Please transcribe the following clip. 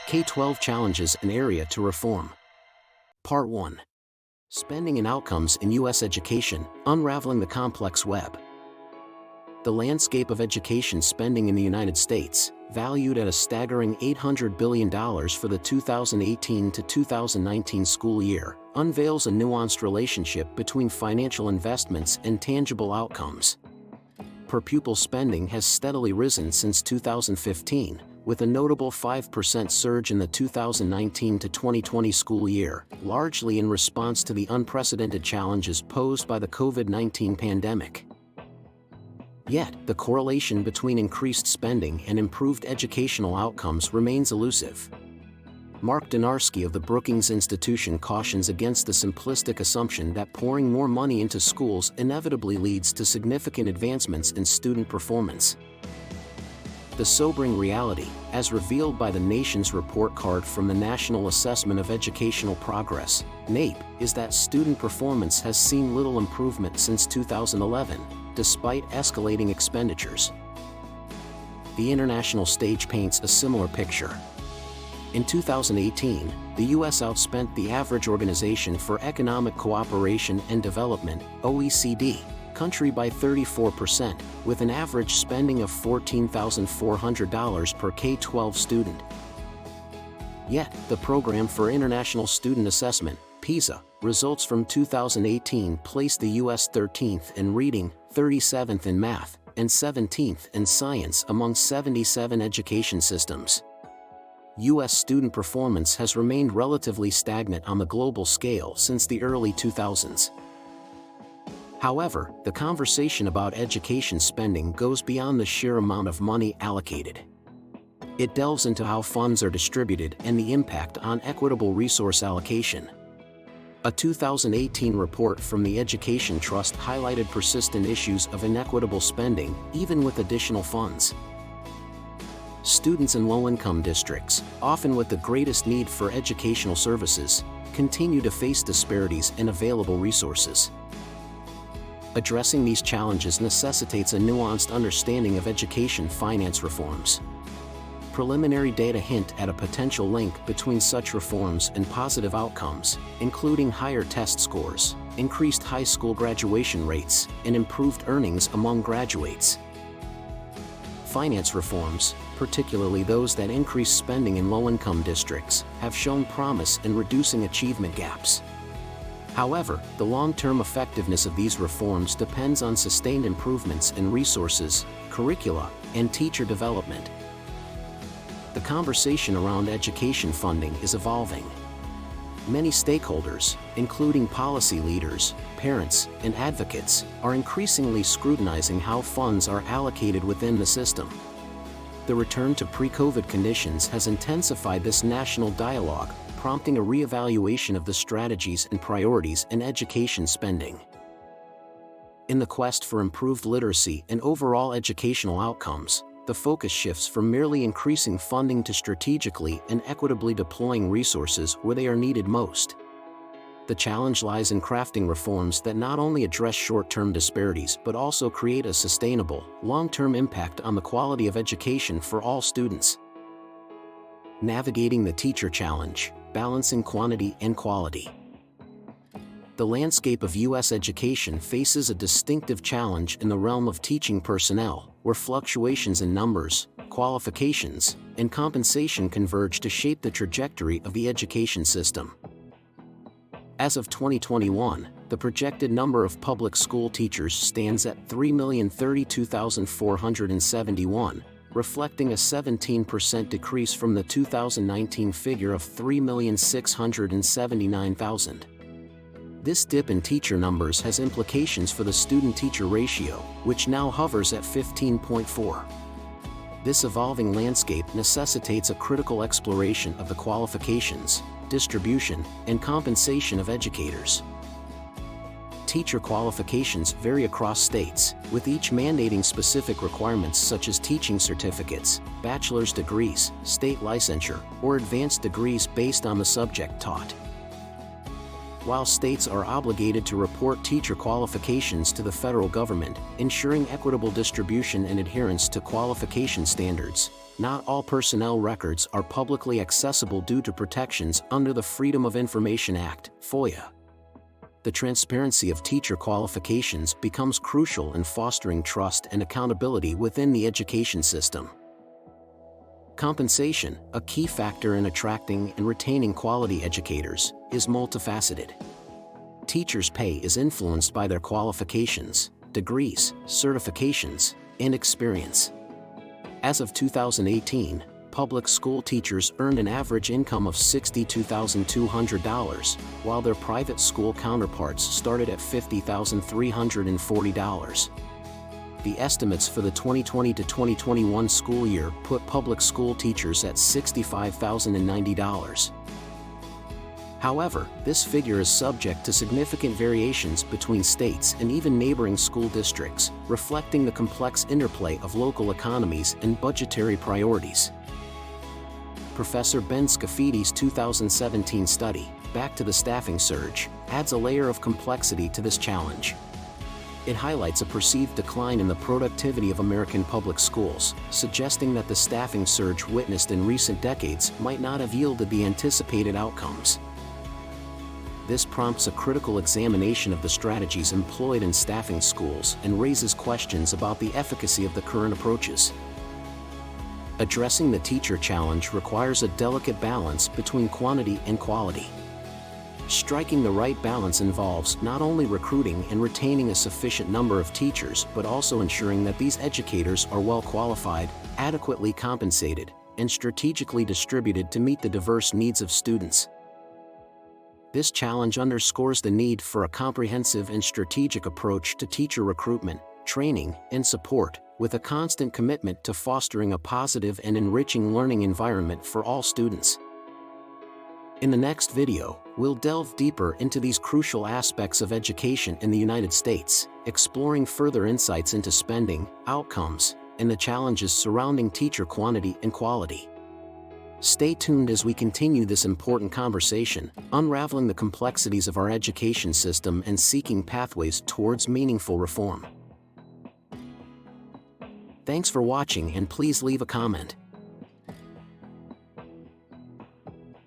K12 challenges an area to reform. Part 1. Spending and outcomes in U.S. education, unraveling the complex web. The landscape of education spending in the United States, valued at a staggering $800 billion for the 2018 to 2019 school year, unveils a nuanced relationship between financial investments and tangible outcomes. Per-pupil spending has steadily risen since 2015, with a notable 5% surge in the 2019 to 2020 school year, largely in response to the unprecedented challenges posed by the COVID-19 pandemic. Yet, the correlation between increased spending and improved educational outcomes remains elusive. Mark Donarski of the Brookings Institution cautions against the simplistic assumption that pouring more money into schools inevitably leads to significant advancements in student performance. The sobering reality, as revealed by the nation's report card from the National Assessment of Educational Progress, NAEP, is that student performance has seen little improvement since 2011, despite escalating expenditures. The international stage paints a similar picture. In 2018, the U.S. outspent the average Organization for Economic Cooperation and Development, OECD, country by 34%, with an average spending of $14,400 per K12 student. Yet, the Program for International Student Assessment, PISA, results from 2018 placed the U.S. 13th in reading, 37th in math, and 17th in science among 77 education systems. U.S. student performance has remained relatively stagnant on the global scale since the early 2000s. However, the conversation about education spending goes beyond the sheer amount of money allocated. It delves into how funds are distributed and the impact on equitable resource allocation. A 2018 report from the Education Trust highlighted persistent issues of inequitable spending, even with additional funds. Students in low-income districts, often with the greatest need for educational services, continue to face disparities in available resources. Addressing these challenges necessitates a nuanced understanding of education finance reforms. Preliminary data hint at a potential link between such reforms and positive outcomes, including higher test scores, increased high school graduation rates, and improved earnings among graduates. Finance reforms, particularly those that increase spending in low-income districts, have shown promise in reducing achievement gaps. However, the long-term effectiveness of these reforms depends on sustained improvements in resources, curricula, and teacher development. The conversation around education funding is evolving. Many stakeholders, including policy leaders, parents, and advocates, are increasingly scrutinizing how funds are allocated within the system. The return to pre-COVID conditions has intensified this national dialogue, prompting a reevaluation of the strategies and priorities in education spending. In the quest for improved literacy and overall educational outcomes, the focus shifts from merely increasing funding to strategically and equitably deploying resources where they are needed most. The challenge lies in crafting reforms that not only address short-term disparities but also create a sustainable, long-term impact on the quality of education for all students. Navigating the teacher challenge, balancing quantity and quality. The landscape of U.S. education faces a distinctive challenge in the realm of teaching personnel, where fluctuations in numbers, qualifications, and compensation converge to shape the trajectory of the education system. As of 2021, the projected number of public school teachers stands at 3,032,471, reflecting a 17% decrease from the 2019 figure of 3,679,000. This dip in teacher numbers has implications for the student-teacher ratio, which now hovers at 15.4. This evolving landscape necessitates a critical exploration of the qualifications, distribution, and compensation of educators. Teacher qualifications vary across states, with each mandating specific requirements such as teaching certificates, bachelor's degrees, state licensure, or advanced degrees based on the subject taught. While states are obligated to report teacher qualifications to the federal government, ensuring equitable distribution and adherence to qualification standards, not all personnel records are publicly accessible due to protections under the Freedom of Information Act, FOIA. The transparency of teacher qualifications becomes crucial in fostering trust and accountability within the education system. Compensation, a key factor in attracting and retaining quality educators, is multifaceted. Teachers' pay is influenced by their qualifications, degrees, certifications, and experience. As of 2018, public school teachers earned an average income of $62,200, while their private school counterparts started at $50,340. The estimates for the 2020 to 2021 school year put public school teachers at $65,090. However, this figure is subject to significant variations between states and even neighboring school districts, reflecting the complex interplay of local economies and budgetary priorities. Professor Ben Scaffidi's 2017 study, Back to the Staffing Surge, adds a layer of complexity to this challenge. It highlights a perceived decline in the productivity of American public schools, suggesting that the staffing surge witnessed in recent decades might not have yielded the anticipated outcomes. This prompts a critical examination of the strategies employed in staffing schools and raises questions about the efficacy of the current approaches. Addressing the teacher challenge requires a delicate balance between quantity and quality. Striking the right balance involves not only recruiting and retaining a sufficient number of teachers but also ensuring that these educators are well qualified, adequately compensated, and strategically distributed to meet the diverse needs of students. This challenge underscores the need for a comprehensive and strategic approach to teacher recruitment, training, and support, with a constant commitment to fostering a positive and enriching learning environment for all students. In the next video, we'll delve deeper into these crucial aspects of education in the United States, exploring further insights into spending, outcomes, and the challenges surrounding teacher quantity and quality. Stay tuned as we continue this important conversation, unraveling the complexities of our education system and seeking pathways towards meaningful reform. Thanks for watching, and please leave a comment.